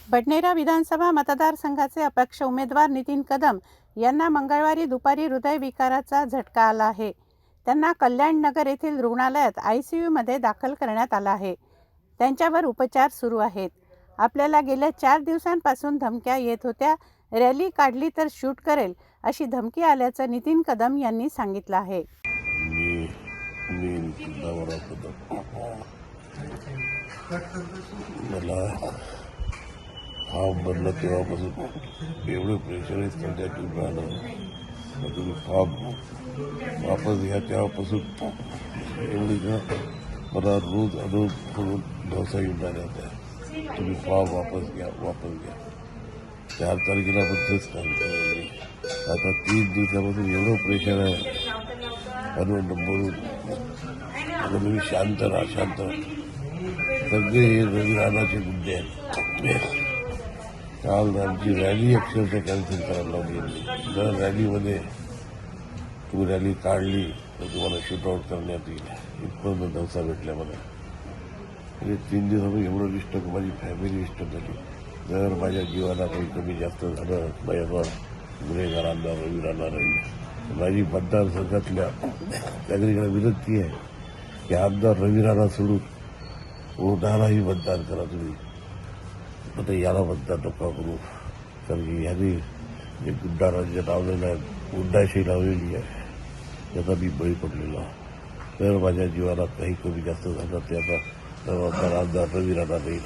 बडनेरा विधानसभा मतदारसंघाचे अपक्ष उमेदवार नितीन कदम यांना मंगळवारी दुपारी हृदयविकाराचा झटका आला आहे. त्यांना कल्याण नगर येथील रुग्णालयात ICUमध्ये दाखल करण्यात आलं आहे. त्यांच्यावर उपचार सुरू आहेत. आपल्याला गेल्या 4 दिवसांपासून धमक्या येत होत्या. रॅली काढली तर शूट करेल अशी धमकी आल्याचं नितीन कदम यांनी सांगितलं आहे. फॉर्म भरला तेव्हापासून एवढं प्रेशराईज करण्यात येऊन राहिलं. मग तुम्ही फॉर्म वापस घ्या तेव्हापासून एवढी मला रोज अडून करून ढोसा येऊन राहिल्या होत्या. तुम्ही फॉर्म वापस घ्या. 4 तारखेला पण तेच सांगितलं. आता 3 दिवसापासून एवढं प्रेशर आहे म्हणून तुम्ही शांत राहा. सगळे हे रविरानाचे मुद्दे आहेत. काल आमची रॅली अक्षरशः कॅन्सल करायला लावली. जर रॅलीमध्ये तुम्ही रॅली काढली तर तुम्हाला शूटआउट करण्यात येईल इथपर्यंत धवसा भेटल्या मला. म्हणजे 3 दिवसापासून एवढं डिस्टर्ब, माझी फॅमिली डिस्टर्ब झाली. जर माझ्या जीवाला काही कमी जास्त झालं, माझ्यावर गुन्हेगारांना रवी राहणार नाही. माझी मतदारसंघातल्या नागरिकांना विनंती आहे की आमदार रवी राणा सोडून उरणाराही मतदान करा तुम्ही. आता याला मतदान नका करू, कारण की यांनी जे गुंडा राज्य लावलेलं आहे, गुंडाशी लावलेली आहे, त्याचा मी बळी पडलेला. तर माझ्या जीवाला काही कमी जास्त झालं ते आता आमदार रवी राणा नाही.